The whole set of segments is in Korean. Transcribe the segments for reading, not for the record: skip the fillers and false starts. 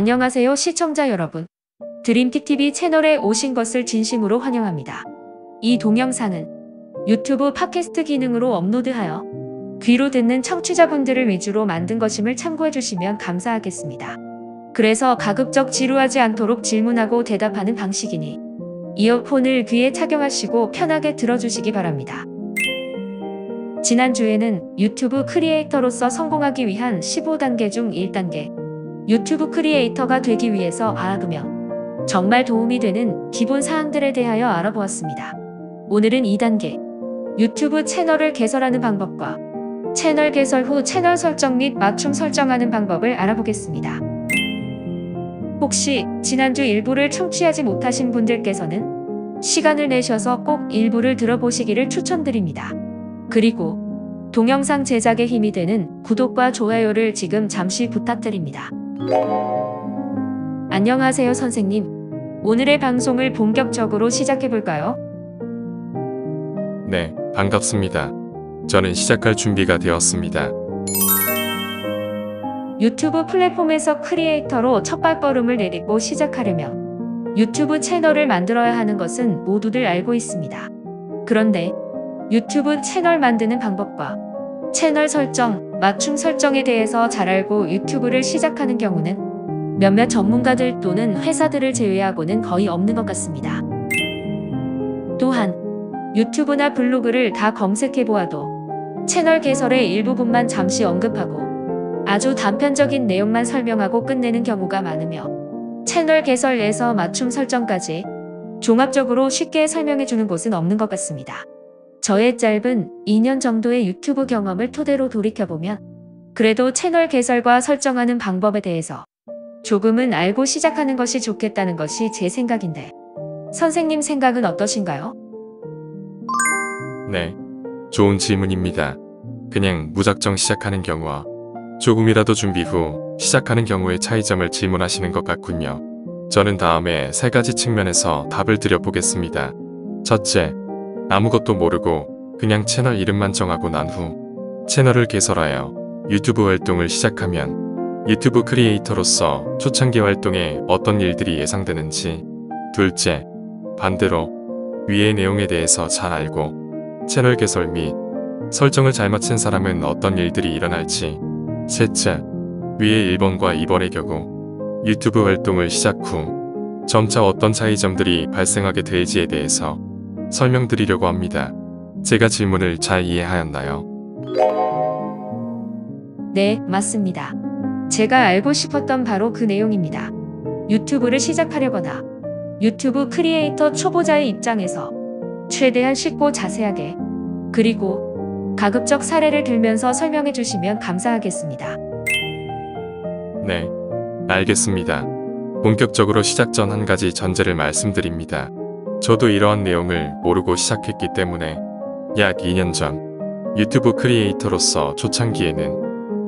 안녕하세요 시청자 여러분. 드림틱TV 채널에 오신 것을 진심으로 환영합니다. 이 동영상은 유튜브 팟캐스트 기능으로 업로드하여 귀로 듣는 청취자분들을 위주로 만든 것임을 참고해주시면 감사하겠습니다. 그래서 가급적 지루하지 않도록 질문하고 대답하는 방식이니 이어폰을 귀에 착용하시고 편하게 들어주시기 바랍니다. 지난주에는 유튜브 크리에이터로서 성공하기 위한 15단계 중 1단계 유튜브 크리에이터가 되기 위해서 알아두면 정말 도움이 되는 기본 사항들에 대하여 알아보았습니다. 오늘은 2단계 유튜브 채널을 개설하는 방법과 채널 개설 후 채널 설정 및 맞춤 설정하는 방법을 알아보겠습니다. 혹시 지난주 일부를 청취하지 못하신 분들께서는 시간을 내셔서 꼭 일부를 들어보시기를 추천드립니다. 그리고 동영상 제작에 힘이 되는 구독과 좋아요를 지금 잠시 부탁드립니다. 안녕하세요 선생님. 오늘의 방송을 본격적으로 시작해볼까요? 네, 반갑습니다. 저는 시작할 준비가 되었습니다. 유튜브 플랫폼에서 크리에이터로 첫 발걸음을 내딛고 시작하려면 유튜브 채널을 만들어야 하는 것은 모두들 알고 있습니다. 그런데 유튜브 채널 만드는 방법과 채널 설정, 맞춤 설정에 대해서 잘 알고 유튜브를 시작하는 경우는 몇몇 전문가들 또는 회사들을 제외하고는 거의 없는 것 같습니다. 또한 유튜브나 블로그를 다 검색해보아도 채널 개설의 일부분만 잠시 언급하고 아주 단편적인 내용만 설명하고 끝내는 경우가 많으며 채널 개설에서 맞춤 설정까지 종합적으로 쉽게 설명해주는 곳은 없는 것 같습니다. 저의 짧은 2년 정도의 유튜브 경험을 토대로 돌이켜보면 그래도 채널 개설과 설정하는 방법에 대해서 조금은 알고 시작하는 것이 좋겠다는 것이 제 생각인데 선생님 생각은 어떠신가요? 네, 좋은 질문입니다. 그냥 무작정 시작하는 경우와 조금이라도 준비 후 시작하는 경우의 차이점을 질문하시는 것 같군요. 저는 다음에 3가지 측면에서 답을 드려보겠습니다. 첫째, 아무것도 모르고 그냥 채널 이름만 정하고 난 후 채널을 개설하여 유튜브 활동을 시작하면 유튜브 크리에이터로서 초창기 활동에 어떤 일들이 예상되는지. 둘째, 반대로 위의 내용에 대해서 잘 알고 채널 개설 및 설정을 잘 마친 사람은 어떤 일들이 일어날지. 셋째, 위의 1번과 2번의 경우 유튜브 활동을 시작 후 점차 어떤 차이점들이 발생하게 될지에 대해서 설명드리려고 합니다. 제가 질문을 잘 이해하였나요? 네, 맞습니다. 제가 알고 싶었던 바로 그 내용입니다. 유튜브를 시작하려거나 유튜브 크리에이터 초보자의 입장에서 최대한 쉽고 자세하게 그리고 가급적 사례를 들면서 설명해 주시면 감사하겠습니다. 네, 알겠습니다. 본격적으로 시작 전 한 가지 전제를 말씀드립니다. 저도 이러한 내용을 모르고 시작했기 때문에 약 2년 전 유튜브 크리에이터로서 초창기에는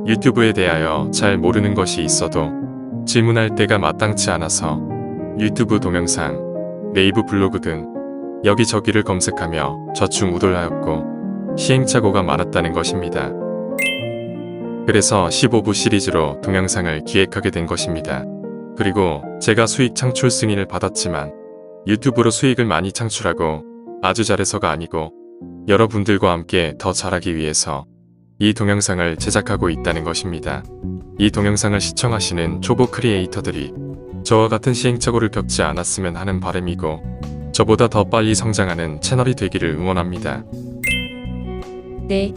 유튜브에 대하여 잘 모르는 것이 있어도 질문할 때가 마땅치 않아서 유튜브 동영상, 네이버 블로그 등 여기저기를 검색하며 좌충우돌하였고 시행착오가 많았다는 것입니다. 그래서 15부 시리즈로 동영상을 기획하게 된 것입니다. 그리고 제가 수익 창출 승인을 받았지만 유튜브로 수익을 많이 창출하고 아주 잘해서가 아니고 여러분들과 함께 더 잘하기 위해서 이 동영상을 제작하고 있다는 것입니다. 이 동영상을 시청하시는 초보 크리에이터들이 저와 같은 시행착오를 겪지 않았으면 하는 바람이고 저보다 더 빨리 성장하는 채널이 되기를 응원합니다. 네,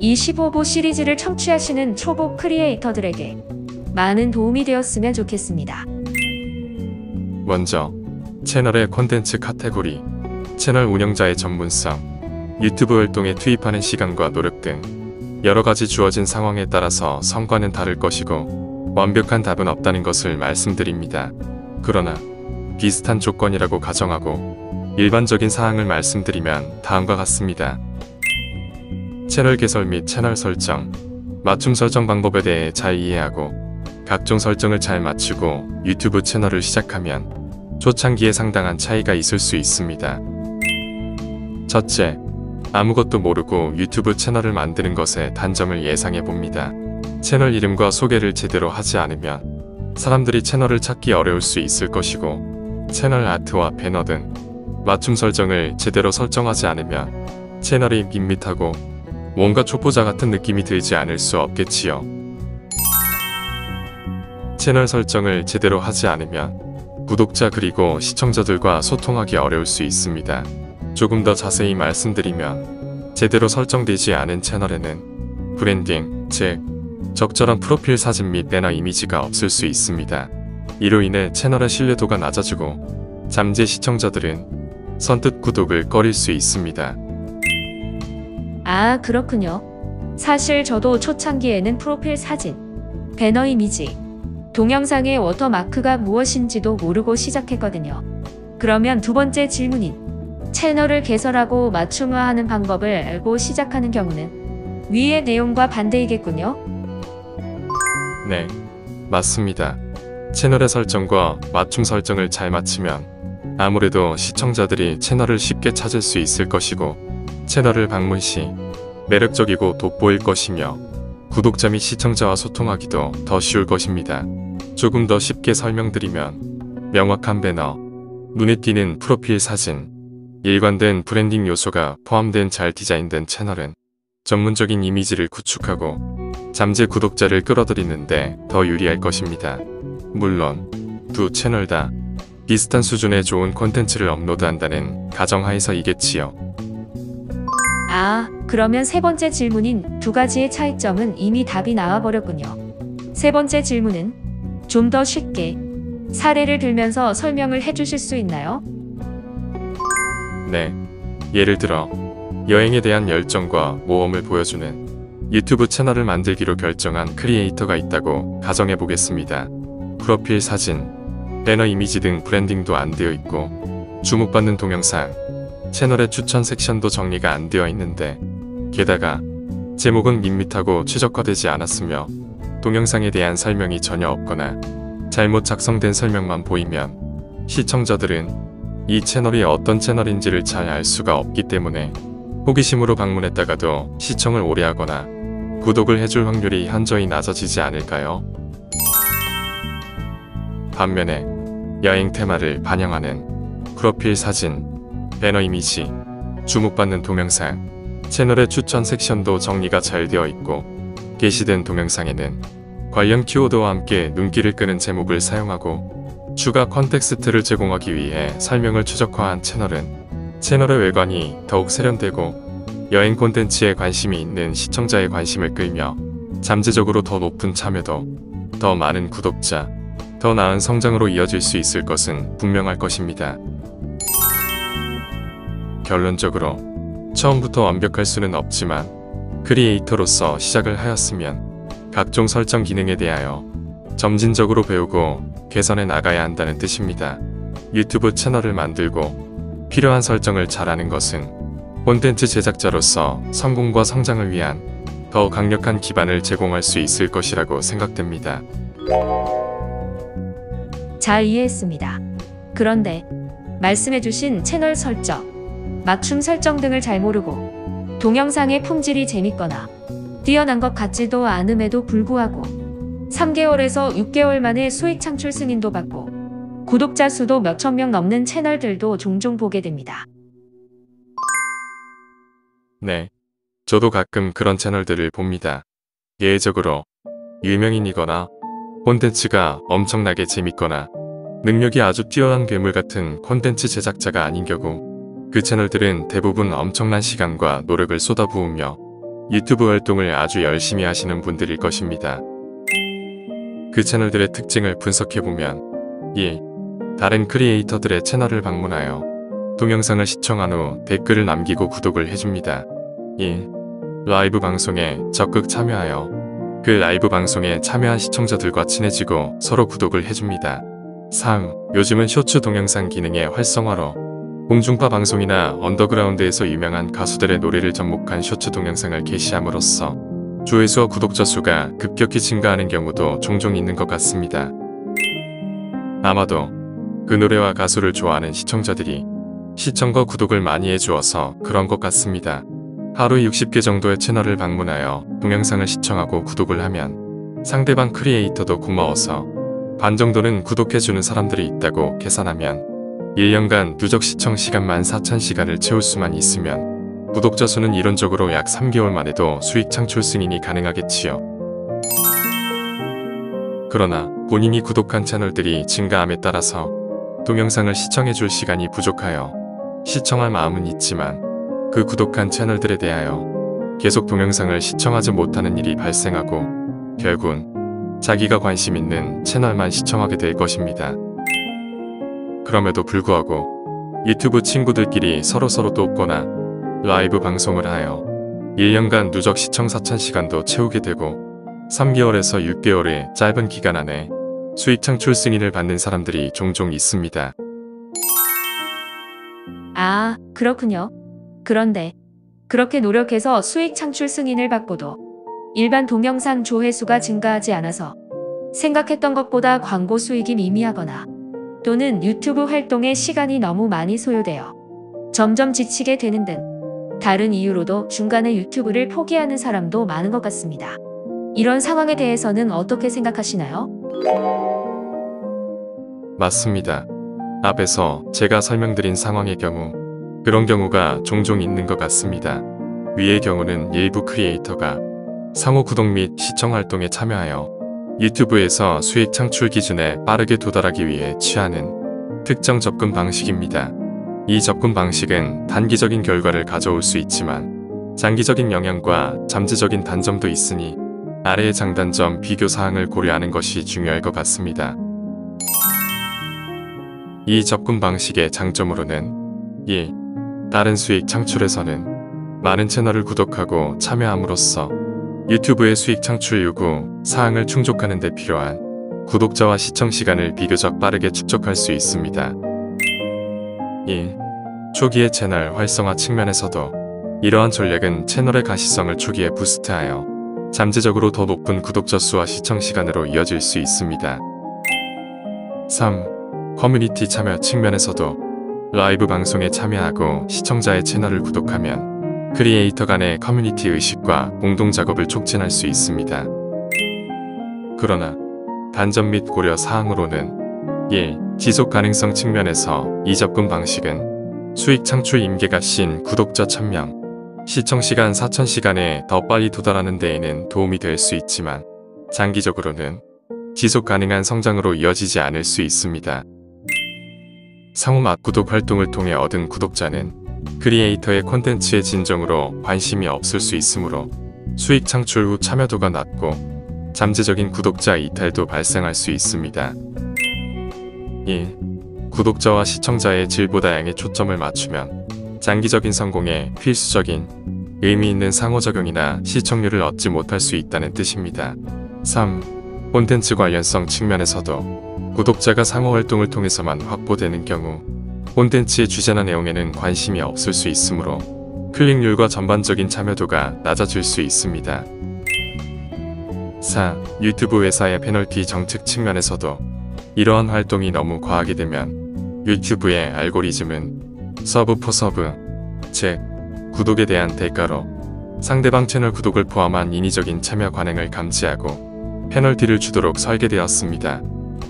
이 15부 시리즈를 청취하시는 초보 크리에이터들에게 많은 도움이 되었으면 좋겠습니다. 먼저 채널의 콘텐츠 카테고리, 채널 운영자의 전문성, 유튜브 활동에 투입하는 시간과 노력 등 여러가지 주어진 상황에 따라서 성과는 다를 것이고 완벽한 답은 없다는 것을 말씀드립니다. 그러나 비슷한 조건이라고 가정하고 일반적인 사항을 말씀드리면 다음과 같습니다. 채널 개설 및 채널 설정, 맞춤 설정 방법에 대해 잘 이해하고 각종 설정을 잘 맞추고 유튜브 채널을 시작하면 초창기에 상당한 차이가 있을 수 있습니다. 첫째, 아무것도 모르고 유튜브 채널을 만드는 것의 단점을 예상해 봅니다. 채널 이름과 소개를 제대로 하지 않으면 사람들이 채널을 찾기 어려울 수 있을 것이고, 채널 아트와 배너 등 맞춤 설정을 제대로 설정하지 않으면 채널이 밋밋하고 뭔가 초보자 같은 느낌이 들지 않을 수 없겠지요. 채널 설정을 제대로 하지 않으면 구독자 그리고 시청자들과 소통하기 어려울 수 있습니다. 조금 더 자세히 말씀드리면 제대로 설정되지 않은 채널에는 브랜딩, 즉 적절한 프로필 사진 및 배너 이미지가 없을 수 있습니다. 이로 인해 채널의 신뢰도가 낮아지고 잠재 시청자들은 선뜻 구독을 꺼릴 수 있습니다. 아, 그렇군요. 사실 저도 초창기에는 프로필 사진, 배너 이미지, 동영상의 워터마크가 무엇인지도 모르고 시작했거든요. 그러면 두 번째 질문인 채널을 개설하고 맞춤화하는 방법을 알고 시작하는 경우는 위의 내용과 반대이겠군요. 네, 맞습니다. 채널의 설정과 맞춤 설정을 잘 맞추면 아무래도 시청자들이 채널을 쉽게 찾을 수 있을 것이고, 채널을 방문 시 매력적이고 돋보일 것이며 구독자 및 시청자와 소통하기도 더 쉬울 것입니다. 조금 더 쉽게 설명드리면 명확한 배너, 눈에 띄는 프로필 사진, 일관된 브랜딩 요소가 포함된 잘 디자인된 채널은 전문적인 이미지를 구축하고 잠재 구독자를 끌어들이는데 더 유리할 것입니다. 물론 두 채널 다 비슷한 수준의 좋은 콘텐츠를 업로드한다는 가정하에서이겠지요. 아, 그러면 세 번째 질문인 두 가지의 차이점은 이미 답이 나와버렸군요. 세 번째 질문은 좀 더 쉽게 사례를 들면서 설명을 해주실 수 있나요? 네, 예를 들어 여행에 대한 열정과 모험을 보여주는 유튜브 채널을 만들기로 결정한 크리에이터가 있다고 가정해 보겠습니다. 프로필 사진, 배너 이미지 등 브랜딩도 안 되어 있고 주목받는 동영상, 채널의 추천 섹션도 정리가 안 되어 있는데, 게다가 제목은 밋밋하고 최적화되지 않았으며 동영상에 대한 설명이 전혀 없거나 잘못 작성된 설명만 보이면 시청자들은 이 채널이 어떤 채널인지를 잘 알 수가 없기 때문에 호기심으로 방문했다가도 시청을 오래 하거나 구독을 해줄 확률이 현저히 낮아지지 않을까요? 반면에 여행 테마를 반영하는 프로필 사진, 배너 이미지, 주목받는 동영상, 채널의 추천 섹션도 정리가 잘 되어 있고, 게시된 동영상에는 관련 키워드와 함께 눈길을 끄는 제목을 사용하고 추가 컨텍스트를 제공하기 위해 설명을 최적화한 채널은 채널의 외관이 더욱 세련되고 여행 콘텐츠에 관심이 있는 시청자의 관심을 끌며 잠재적으로 더 높은 참여도, 더 많은 구독자, 더 나은 성장으로 이어질 수 있을 것은 분명할 것입니다. 결론적으로 처음부터 완벽할 수는 없지만 크리에이터로서 시작을 하였으면 각종 설정 기능에 대하여 점진적으로 배우고 개선해 나가야 한다는 뜻입니다. 유튜브 채널을 만들고 필요한 설정을 잘하는 것은 콘텐츠 제작자로서 성공과 성장을 위한 더 강력한 기반을 제공할 수 있을 것이라고 생각됩니다. 잘 이해했습니다. 그런데 말씀해주신 채널 설정, 맞춤 설정 등을 잘 모르고 동영상의 품질이 재밌거나 뛰어난 것 같지도 않음에도 불구하고 3개월에서 6개월 만에 수익 창출 승인도 받고 구독자 수도 몇천 명 넘는 채널들도 종종 보게 됩니다. 네, 저도 가끔 그런 채널들을 봅니다. 예외적으로 유명인이거나 콘텐츠가 엄청나게 재밌거나 능력이 아주 뛰어난 괴물 같은 콘텐츠 제작자가 아닌 경우 그 채널들은 대부분 엄청난 시간과 노력을 쏟아부으며 유튜브 활동을 아주 열심히 하시는 분들일 것입니다. 그 채널들의 특징을 분석해보면 1. 다른 크리에이터들의 채널을 방문하여 동영상을 시청한 후 댓글을 남기고 구독을 해줍니다. 1. 라이브 방송에 적극 참여하여 그 라이브 방송에 참여한 시청자들과 친해지고 서로 구독을 해줍니다. 3. 요즘은 쇼츠 동영상 기능의 활성화로 공중파 방송이나 언더그라운드에서 유명한 가수들의 노래를 접목한 쇼츠 동영상을 게시함으로써 조회수와 구독자 수가 급격히 증가하는 경우도 종종 있는 것 같습니다. 아마도 그 노래와 가수를 좋아하는 시청자들이 시청과 구독을 많이 해주어서 그런 것 같습니다. 하루 60개 정도의 채널을 방문하여 동영상을 시청하고 구독을 하면 상대방 크리에이터도 고마워서 반 정도는 구독해주는 사람들이 있다고 계산하면 1년간 누적 시청 시간 14,000시간을 채울 수만 있으면 구독자 수는 이론적으로 약 3개월 만에도 수익 창출 승인이 가능하겠지요. 그러나 본인이 구독한 채널들이 증가함에 따라서 동영상을 시청해줄 시간이 부족하여 시청할 마음은 있지만 그 구독한 채널들에 대하여 계속 동영상을 시청하지 못하는 일이 발생하고 결국은 자기가 관심 있는 채널만 시청하게 될 것입니다. 그럼에도 불구하고 유튜브 친구들끼리 서로서로 돕거나 라이브 방송을 하여 1년간 누적 시청 4,000시간도 채우게 되고 3개월에서 6개월의 짧은 기간 안에 수익 창출 승인을 받는 사람들이 종종 있습니다. 아, 그렇군요. 그런데 그렇게 노력해서 수익 창출 승인을 받고도 일반 동영상 조회수가 증가하지 않아서 생각했던 것보다 광고 수익이 미미하거나 또는 유튜브 활동에 시간이 너무 많이 소요되어 점점 지치게 되는 등 다른 이유로도 중간에 유튜브를 포기하는 사람도 많은 것 같습니다. 이런 상황에 대해서는 어떻게 생각하시나요? 맞습니다. 앞에서 제가 설명드린 상황의 경우 그런 경우가 종종 있는 것 같습니다. 위의 경우는 일부 크리에이터가 상호 구독 및 시청 활동에 참여하여 유튜브에서 수익 창출 기준에 빠르게 도달하기 위해 취하는 특정 접근 방식입니다. 이 접근 방식은 단기적인 결과를 가져올 수 있지만 장기적인 영향과 잠재적인 단점도 있으니 아래의 장단점 비교 사항을 고려하는 것이 중요할 것 같습니다. 이 접근 방식의 장점으로는 1. 다른 수익 창출에서는 많은 채널을 구독하고 참여함으로써 유튜브의 수익 창출 요구 사항을 충족하는 데 필요한 구독자와 시청 시간을 비교적 빠르게 축적할 수 있습니다. 1. 초기의 채널 활성화 측면에서도 이러한 전략은 채널의 가시성을 초기에 부스트하여 잠재적으로 더 높은 구독자 수와 시청 시간으로 이어질 수 있습니다. 3. 커뮤니티 참여 측면에서도 라이브 방송에 참여하고 시청자의 채널을 구독하면 크리에이터 간의 커뮤니티 의식과 공동 작업을 촉진할 수 있습니다. 그러나 단점 및 고려 사항으로는 1. 지속 가능성 측면에서 이 접근 방식은 수익 창출 임계가 신 구독자 1000명, 시청 시간 4,000시간에 더 빨리 도달하는 데에는 도움이 될 수 있지만 장기적으로는 지속 가능한 성장으로 이어지지 않을 수 있습니다. 상호 맞구독 활동을 통해 얻은 구독자는 크리에이터의 콘텐츠에 진정으로 관심이 없을 수 있으므로 수익 창출 후 참여도가 낮고 잠재적인 구독자 이탈도 발생할 수 있습니다. 1. 구독자와 시청자의 질보다 양에 초점을 맞추면 장기적인 성공에 필수적인 의미 있는 상호작용이나 시청률을 얻지 못할 수 있다는 뜻입니다. 3. 콘텐츠 관련성 측면에서도 구독자가 상호활동을 통해서만 확보되는 경우 콘텐츠의 주제나 내용에는 관심이 없을 수 있으므로 클릭률과 전반적인 참여도가 낮아질 수 있습니다. 4. 유튜브 회사의 페널티 정책 측면에서도 이러한 활동이 너무 과하게 되면 유튜브의 알고리즘은 서브 포 서브, 즉 구독에 대한 대가로 상대방 채널 구독을 포함한 인위적인 참여 관행을 감지하고 페널티를 주도록 설계되었습니다.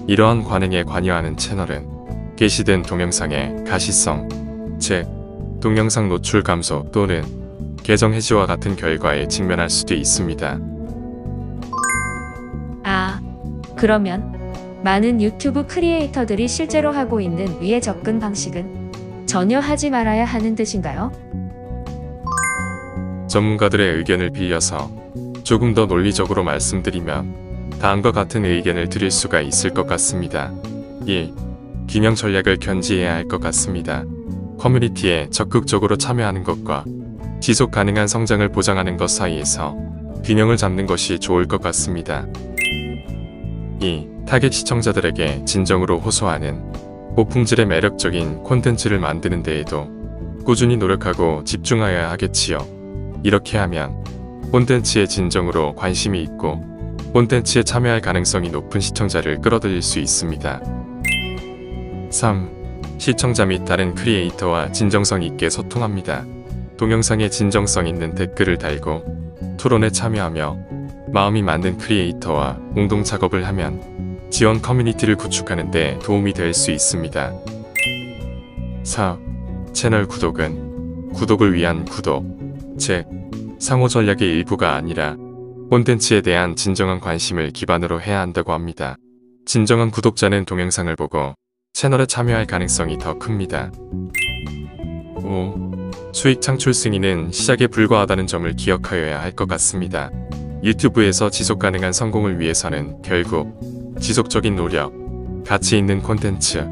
이러한 관행에 관여하는 채널은 게시된 동영상의 가시성, 즉 동영상 노출 감소 또는 계정 해지와 같은 결과에 직면할 수도 있습니다. 아, 그러면 많은 유튜브 크리에이터들이 실제로 하고 있는 위의 접근 방식은 전혀 하지 말아야 하는 뜻인가요? 전문가들의 의견을 빌려서 조금 더 논리적으로 말씀드리면 다음과 같은 의견을 드릴 수가 있을 것 같습니다. 1. 균형 전략을 견지해야 할 것 같습니다. 커뮤니티에 적극적으로 참여하는 것과 지속 가능한 성장을 보장하는 것 사이에서 균형을 잡는 것이 좋을 것 같습니다. 2. 타겟 시청자들에게 진정으로 호소하는 고품질의 매력적인 콘텐츠를 만드는 데에도 꾸준히 노력하고 집중하여야 하겠지요. 이렇게 하면 콘텐츠에 진정으로 관심이 있고 콘텐츠에 참여할 가능성이 높은 시청자를 끌어들일 수 있습니다. 3. 시청자 및 다른 크리에이터와 진정성 있게 소통합니다. 동영상에 진정성 있는 댓글을 달고 토론에 참여하며 마음이 맞는 크리에이터와 공동 작업을 하면 지원 커뮤니티를 구축하는 데 도움이 될 수 있습니다. 4. 채널 구독은 구독을 위한 구독, 즉 상호 전략의 일부가 아니라 콘텐츠에 대한 진정한 관심을 기반으로 해야 한다고 합니다. 진정한 구독자는 동영상을 보고 채널에 참여할 가능성이 더 큽니다. 5. 수익 창출 승인은 시작에 불과하다는 점을 기억하여야 할 것 같습니다. 유튜브에서 지속 가능한 성공을 위해서는 결국 지속적인 노력, 가치 있는 콘텐츠,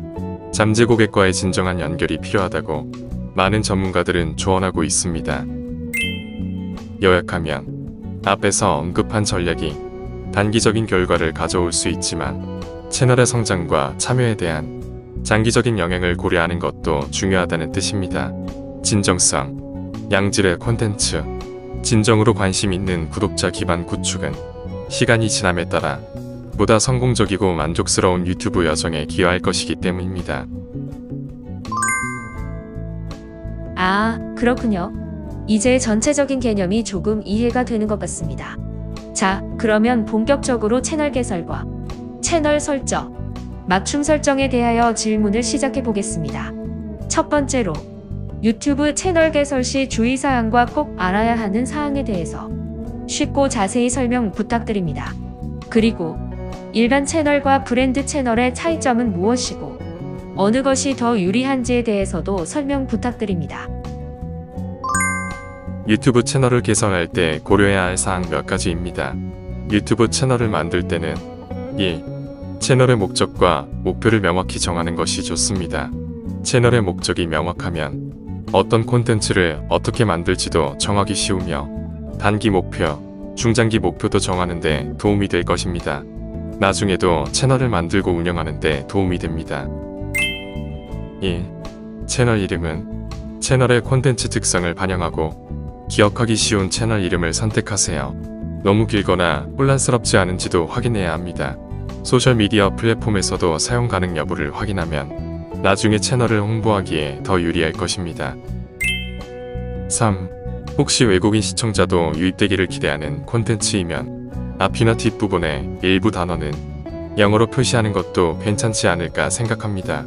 잠재 고객과의 진정한 연결이 필요하다고 많은 전문가들은 조언하고 있습니다. 요약하면 앞에서 언급한 전략이 단기적인 결과를 가져올 수 있지만 채널의 성장과 참여에 대한 장기적인 영향을 고려하는 것도 중요하다는 뜻입니다. 진정성, 양질의 콘텐츠, 진정으로 관심 있는 구독자 기반 구축은 시간이 지남에 따라 보다 성공적이고 만족스러운 유튜브 여정에 기여할 것이기 때문입니다. 아, 그렇군요. 이제 전체적인 개념이 조금 이해가 되는 것 같습니다. 자, 그러면 본격적으로 채널 개설과 채널 설정, 맞춤 설정에 대하여 질문을 시작해 보겠습니다. 첫 번째로, 유튜브 채널 개설 시 주의사항과 꼭 알아야 하는 사항에 대해서 쉽고 자세히 설명 부탁드립니다. 그리고 일반 채널과 브랜드 채널의 차이점은 무엇이고 어느 것이 더 유리한지에 대해서도 설명 부탁드립니다. 유튜브 채널을 개설할 때 고려해야 할 사항 몇 가지입니다. 유튜브 채널을 만들 때는 1. 채널의 목적과 목표를 명확히 정하는 것이 좋습니다. 채널의 목적이 명확하면 어떤 콘텐츠를 어떻게 만들지도 정하기 쉬우며 단기 목표, 중장기 목표도 정하는 데 도움이 될 것입니다. 나중에도 채널을 만들고 운영하는 데 도움이 됩니다. 1. 채널 이름은 채널의 콘텐츠 특성을 반영하고 기억하기 쉬운 채널 이름을 선택하세요. 너무 길거나 혼란스럽지 않은지도 확인해야 합니다. 소셜미디어 플랫폼에서도 사용 가능 여부를 확인하면 나중에 채널을 홍보하기에 더 유리할 것입니다. 3. 혹시 외국인 시청자도 유입되기를 기대하는 콘텐츠이면 앞이나 뒷부분에 일부 단어는 영어로 표시하는 것도 괜찮지 않을까 생각합니다.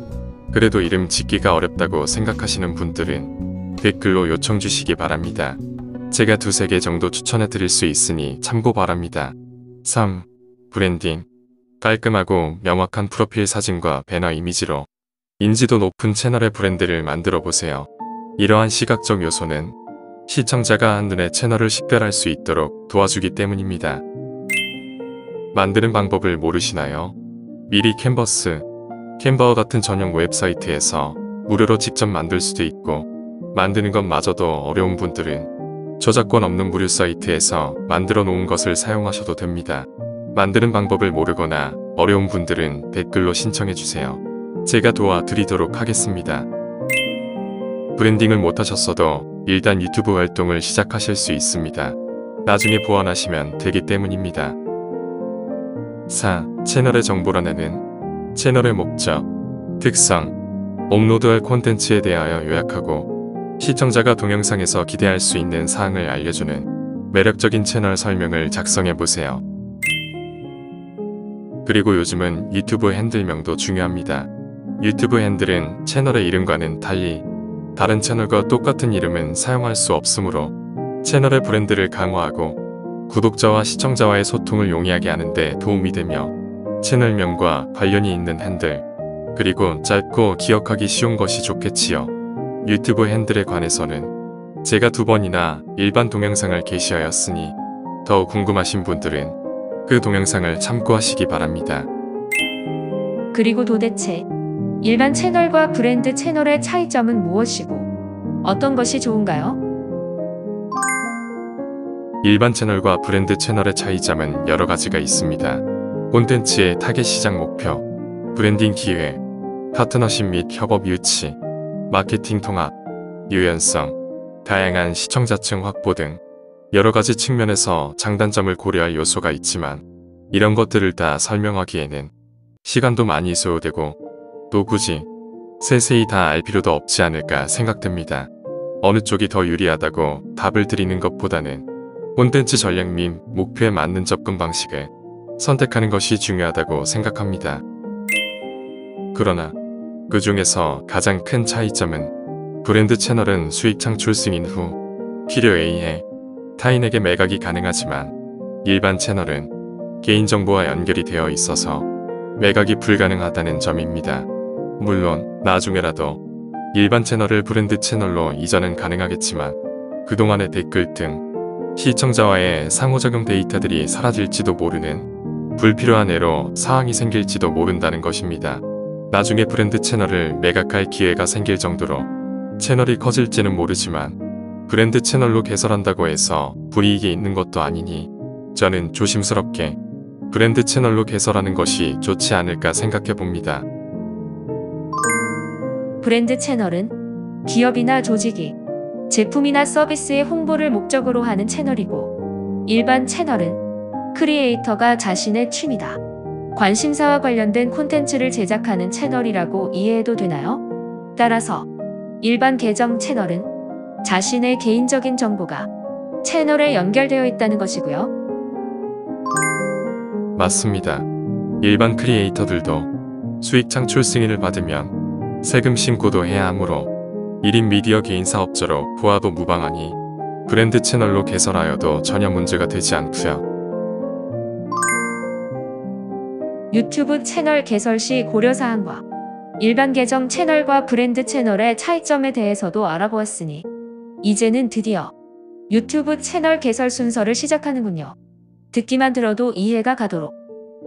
그래도 이름 짓기가 어렵다고 생각하시는 분들은 댓글로 요청 주시기 바랍니다. 제가 두세 개 정도 추천해 드릴 수 있으니 참고 바랍니다. 3. 브랜딩. 깔끔하고 명확한 프로필 사진과 배너 이미지로 인지도 높은 채널의 브랜드를 만들어 보세요. 이러한 시각적 요소는 시청자가 한눈에 채널을 식별할 수 있도록 도와주기 때문입니다. 만드는 방법을 모르시나요? 미리 캔버와 같은 전용 웹사이트에서 무료로 직접 만들 수도 있고 만드는 것마저도 어려운 분들은 저작권 없는 무료 사이트에서 만들어 놓은 것을 사용하셔도 됩니다. 만드는 방법을 모르거나 어려운 분들은 댓글로 신청해주세요. 제가 도와드리도록 하겠습니다. 브랜딩을 못하셨어도 일단 유튜브 활동을 시작하실 수 있습니다. 나중에 보완하시면 되기 때문입니다. 4. 채널의 정보란에는 채널의 목적, 특성, 업로드할 콘텐츠에 대하여 요약하고 시청자가 동영상에서 기대할 수 있는 사항을 알려주는 매력적인 채널 설명을 작성해보세요. 그리고 요즘은 유튜브 핸들명도 중요합니다. 유튜브 핸들은 채널의 이름과는 달리 다른 채널과 똑같은 이름은 사용할 수 없으므로 채널의 브랜드를 강화하고 구독자와 시청자와의 소통을 용이하게 하는 데 도움이 되며 채널명과 관련이 있는 핸들, 그리고 짧고 기억하기 쉬운 것이 좋겠지요. 유튜브 핸들에 관해서는 제가 2번이나 일반 동영상을 게시하였으니 더 궁금하신 분들은 그 동영상을 참고하시기 바랍니다. 그리고 도대체 일반 채널과 브랜드 채널의 차이점은 무엇이고 어떤 것이 좋은가요? 일반 채널과 브랜드 채널의 차이점은 여러 가지가 있습니다. 콘텐츠의 타겟 시장 목표, 브랜딩 기회, 파트너십 및 협업 유치, 마케팅 통합, 유연성, 다양한 시청자층 확보 등 여러 가지 측면에서 장단점을 고려할 요소가 있지만 이런 것들을 다 설명하기에는 시간도 많이 소요되고 또 굳이 세세히 다 알 필요도 없지 않을까 생각됩니다. 어느 쪽이 더 유리하다고 답을 드리는 것보다는 콘텐츠 전략 및 목표에 맞는 접근 방식을 선택하는 것이 중요하다고 생각합니다. 그러나 그 중에서 가장 큰 차이점은 브랜드 채널은 수익 창출 승인 후 필요에 의해 타인에게 매각이 가능하지만 일반 채널은 개인정보와 연결이 되어 있어서 매각이 불가능하다는 점입니다. 물론 나중에라도 일반 채널을 브랜드 채널로 이전은 가능하겠지만 그동안의 댓글 등 시청자와의 상호작용 데이터들이 사라질지도 모르는 불필요한 애로 사항이 생길지도 모른다는 것입니다. 나중에 브랜드 채널을 매각할 기회가 생길 정도로 채널이 커질지는 모르지만 브랜드 채널로 개설한다고 해서 불이익이 있는 것도 아니니 저는 조심스럽게 브랜드 채널로 개설하는 것이 좋지 않을까 생각해 봅니다. 브랜드 채널은 기업이나 조직이 제품이나 서비스의 홍보를 목적으로 하는 채널이고, 일반 채널은 크리에이터가 자신의 취미다, 관심사와 관련된 콘텐츠를 제작하는 채널이라고 이해해도 되나요? 따라서 일반 계정 채널은 자신의 개인적인 정보가 채널에 연결되어 있다는 것이고요. 맞습니다. 일반 크리에이터들도 수익 창출 승인을 받으면 세금 신고도 해야 하므로 1인 미디어 개인 사업자로 부하도 무방하니 브랜드 채널로 개설하여도 전혀 문제가 되지 않고요. 유튜브 채널 개설 시 고려사항과 일반 계정 채널과 브랜드 채널의 차이점에 대해서도 알아보았으니 이제는 드디어 유튜브 채널 개설 순서를 시작하는군요. 듣기만 들어도 이해가 가도록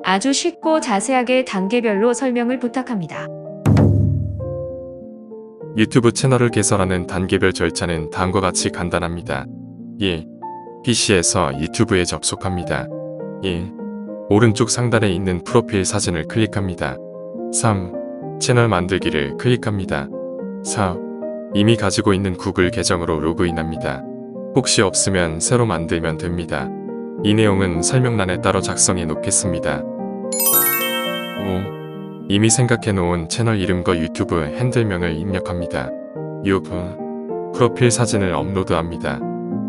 아주 쉽고 자세하게 단계별로 설명을 부탁합니다. 유튜브 채널을 개설하는 단계별 절차는 다음과 같이 간단합니다. 1. PC에서 유튜브에 접속합니다. 1. 오른쪽 상단에 있는 프로필 사진을 클릭합니다. 3. 채널 만들기를 클릭합니다. 4. 이미 가지고 있는 구글 계정으로 로그인합니다. 혹시 없으면 새로 만들면 됩니다. 이 내용은 설명란에 따로 작성해 놓겠습니다. 5. 이미 생각해 놓은 채널 이름과 유튜브 핸들명을 입력합니다. 6. 프로필 사진을 업로드합니다.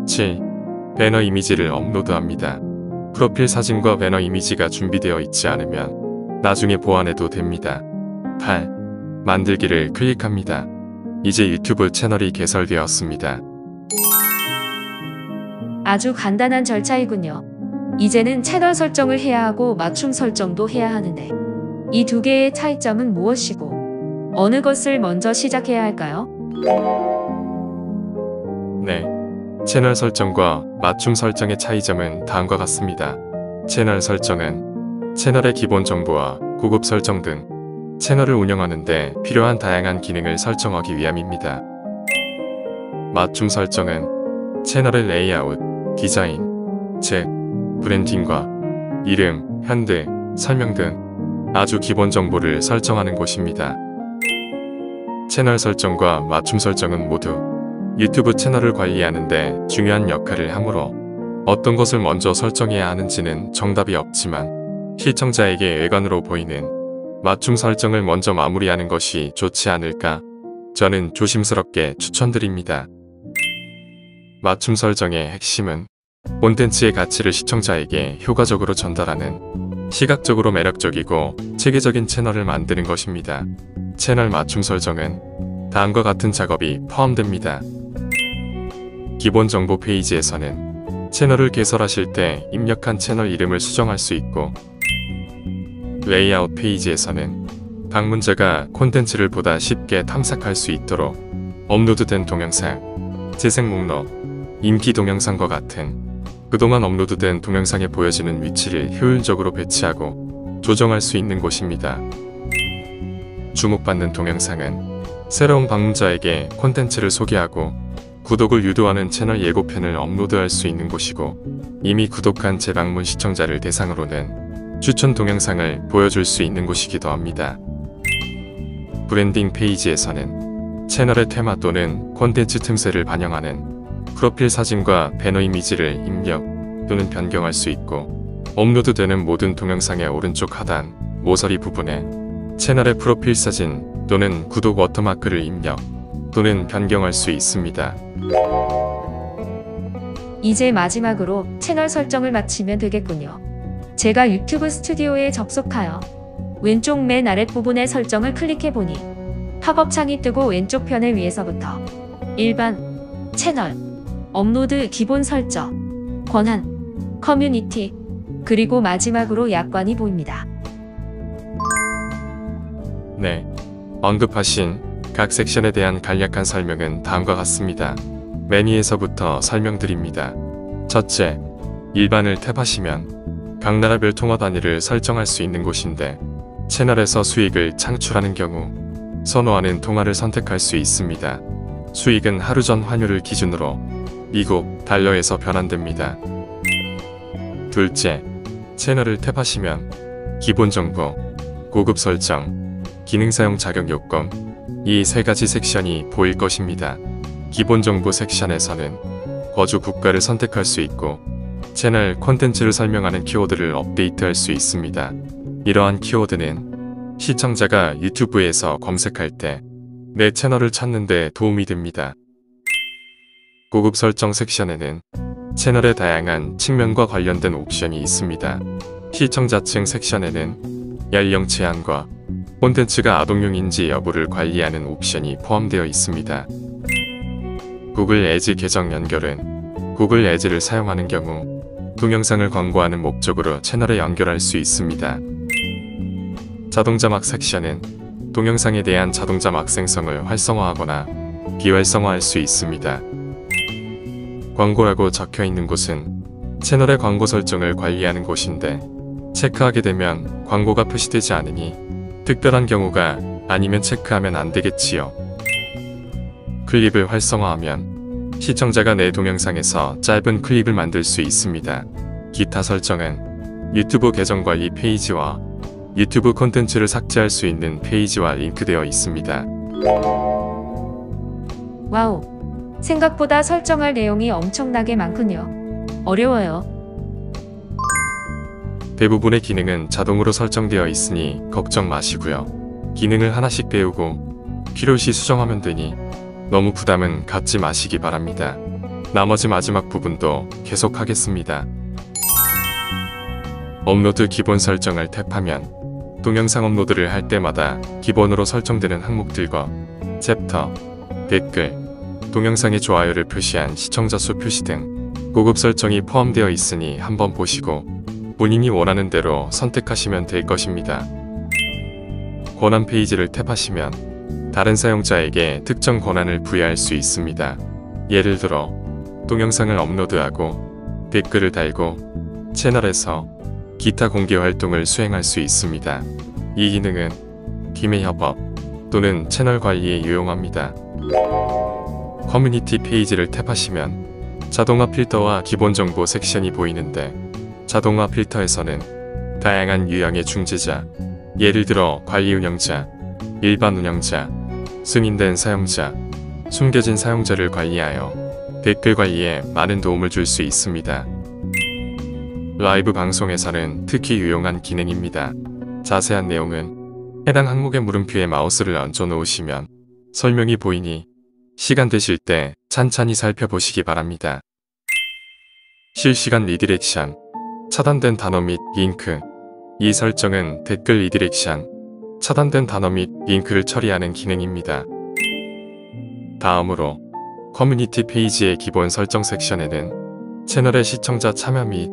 7. 배너 이미지를 업로드합니다. 프로필 사진과 배너 이미지가 준비되어 있지 않으면 나중에 보완해도 됩니다. 8. 만들기를 클릭합니다. 이제 유튜브 채널이 개설되었습니다. 아주 간단한 절차이군요. 이제는 채널 설정을 해야 하고 맞춤 설정도 해야 하는데 이 두 개의 차이점은 무엇이고 어느 것을 먼저 시작해야 할까요? 네. 채널 설정과 맞춤 설정의 차이점은 다음과 같습니다. 채널 설정은 채널의 기본 정보와 고급 설정 등 채널을 운영하는 데 필요한 다양한 기능을 설정하기 위함입니다. 맞춤 설정은 채널의 레이아웃, 디자인, 즉 브랜딩과 이름, 핸들, 설명 등 아주 기본 정보를 설정하는 곳입니다. 채널 설정과 맞춤 설정은 모두 유튜브 채널을 관리하는 데 중요한 역할을 하므로 어떤 것을 먼저 설정해야 하는지는 정답이 없지만 시청자에게 외관으로 보이는 맞춤 설정을 먼저 마무리하는 것이 좋지 않을까 저는 조심스럽게 추천드립니다. 맞춤 설정의 핵심은 콘텐츠의 가치를 시청자에게 효과적으로 전달하는 시각적으로 매력적이고 체계적인 채널을 만드는 것입니다. 채널 맞춤 설정은 다음과 같은 작업이 포함됩니다. 기본 정보 페이지에서는 채널을 개설하실 때 입력한 채널 이름을 수정할 수 있고, 레이아웃 페이지에서는 방문자가 콘텐츠를 보다 쉽게 탐색할 수 있도록 업로드된 동영상, 재생 목록, 인기 동영상과 같은 그동안 업로드된 동영상에 보여지는 위치를 효율적으로 배치하고 조정할 수 있는 곳입니다. 주목받는 동영상은 새로운 방문자에게 콘텐츠를 소개하고 구독을 유도하는 채널 예고편을 업로드할 수 있는 곳이고, 이미 구독한 재방문 시청자를 대상으로는 추천 동영상을 보여줄 수 있는 곳이기도 합니다. 브랜딩 페이지에서는 채널의 테마 또는 콘텐츠 틈새를 반영하는 프로필 사진과 배너 이미지를 입력 또는 변경할 수 있고, 업로드되는 모든 동영상의 오른쪽 하단 모서리 부분에 채널의 프로필 사진 또는 구독 워터마크를 입력 또는 변경할 수 있습니다. 이제 마지막으로 채널 설정을 마치면 되겠군요. 제가 유튜브 스튜디오에 접속하여 왼쪽 맨 아랫부분의 설정을 클릭해보니 팝업 창이 뜨고 왼쪽 편의 위에서부터 일반, 채널, 업로드 기본 설정, 권한, 커뮤니티, 그리고 마지막으로 약관이 보입니다. 네, 언급하신 각 섹션에 대한 간략한 설명은 다음과 같습니다. 메뉴에서부터 설명드립니다. 첫째, 일반을 탭하시면 각 나라별 통화 단위를 설정할 수 있는 곳인데 채널에서 수익을 창출하는 경우 선호하는 통화를 선택할 수 있습니다. 수익은 하루 전 환율을 기준으로 미국 달러에서 변환됩니다. 둘째, 채널을 탭하시면 기본 정보, 고급 설정, 기능 사용 자격 요건 이 세 가지 섹션이 보일 것입니다. 기본 정보 섹션에서는 거주 국가를 선택할 수 있고 채널 콘텐츠를 설명하는 키워드를 업데이트할 수 있습니다. 이러한 키워드는 시청자가 유튜브에서 검색할 때 내 채널을 찾는 데 도움이 됩니다. 고급 설정 섹션에는 채널의 다양한 측면과 관련된 옵션이 있습니다. 시청자층 섹션에는 연령 제한과 콘텐츠가 아동용인지 여부를 관리하는 옵션이 포함되어 있습니다. 구글 애즈 계정 연결은 구글 애즈를 사용하는 경우 동영상을 광고하는 목적으로 채널에 연결할 수 있습니다. 자동자막 섹션은 동영상에 대한 자동자막 생성을 활성화하거나 비활성화할 수 있습니다. 광고라고 적혀 있는 곳은 채널의 광고 설정을 관리하는 곳인데 체크하게 되면 광고가 표시되지 않으니 특별한 경우가 아니면 체크하면 안 되겠지요. 클립을 활성화하면 시청자가 내 동영상에서 짧은 클립을 만들 수 있습니다. 기타 설정은 유튜브 계정 관리 페이지와 유튜브 콘텐츠를 삭제할 수 있는 페이지와 링크되어 있습니다. 와우, 생각보다 설정할 내용이 엄청나게 많군요. 어려워요. 대부분의 기능은 자동으로 설정되어 있으니 걱정 마시고요. 기능을 하나씩 배우고 필요시 수정하면 되니 너무 부담은 갖지 마시기 바랍니다. 나머지 마지막 부분도 계속하겠습니다. 업로드 기본 설정을 탭하면 동영상 업로드를 할 때마다 기본으로 설정되는 항목들과 챕터, 댓글, 동영상의 좋아요를 표시한 시청자 수 표시 등 고급 설정이 포함되어 있으니 한번 보시고 본인이 원하는 대로 선택하시면 될 것입니다. 권한 페이지를 탭하시면 다른 사용자에게 특정 권한을 부여할 수 있습니다. 예를 들어 동영상을 업로드하고 댓글을 달고 채널에서 기타 공개 활동을 수행할 수 있습니다. 이 기능은 팀의 협업 또는 채널 관리에 유용합니다. 커뮤니티 페이지를 탭하시면 자동화 필터와 기본 정보 섹션이 보이는데 자동화 필터에서는 다양한 유형의 중재자, 예를 들어 관리 운영자, 일반 운영자, 승인된 사용자, 숨겨진 사용자를 관리하여 댓글 관리에 많은 도움을 줄 수 있습니다. 라이브 방송에서는 특히 유용한 기능입니다. 자세한 내용은 해당 항목의 물음표에 마우스를 얹어 놓으시면 설명이 보이니 시간 되실 때 찬찬히 살펴보시기 바랍니다. 실시간 리디렉션, 차단된 단어 및 링크. 이 설정은 댓글 리디렉션, 차단된 단어 및 링크를 처리하는 기능입니다. 다음으로 커뮤니티 페이지의 기본 설정 섹션에는 채널의 시청자 참여 및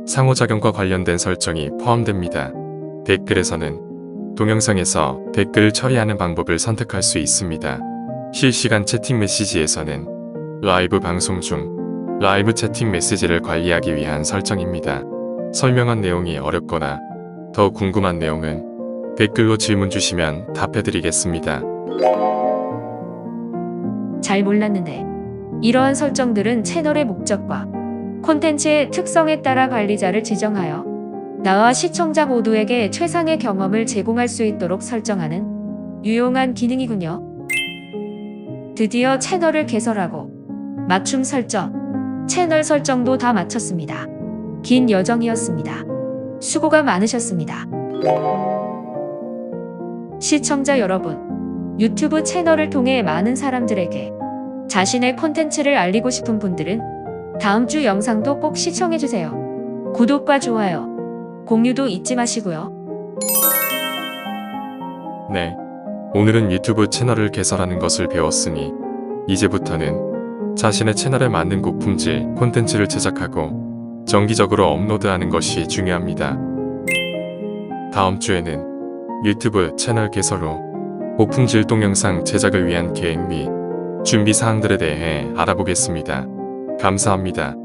상호작용과 관련된 설정이 포함됩니다. 댓글에서는 동영상에서 댓글을 처리하는 방법을 선택할 수 있습니다. 실시간 채팅 메시지에서는 라이브 방송 중 라이브 채팅 메시지를 관리하기 위한 설정입니다. 설명한 내용이 어렵거나 더 궁금한 내용은 댓글로 질문 주시면 답해드리겠습니다. 잘 몰랐는데 이러한 설정들은 채널의 목적과 콘텐츠의 특성에 따라 관리자를 지정하여 나와 시청자 모두에게 최상의 경험을 제공할 수 있도록 설정하는 유용한 기능이군요. 드디어 채널을 개설하고 맞춤 설정, 채널 설정도 다 마쳤습니다. 긴 여정이었습니다. 수고가 많으셨습니다. 시청자 여러분, 유튜브 채널을 통해 많은 사람들에게 자신의 콘텐츠를 알리고 싶은 분들은 다음 주 영상도 꼭 시청해주세요. 구독과 좋아요, 공유도 잊지 마시고요. 네. 오늘은 유튜브 채널을 개설하는 것을 배웠으니 이제부터는 자신의 채널에 맞는 고품질 콘텐츠를 제작하고 정기적으로 업로드하는 것이 중요합니다. 다음 주에는 유튜브 채널 개설 후 고품질 동영상 제작을 위한 계획 및 준비 사항들에 대해 알아보겠습니다. 감사합니다.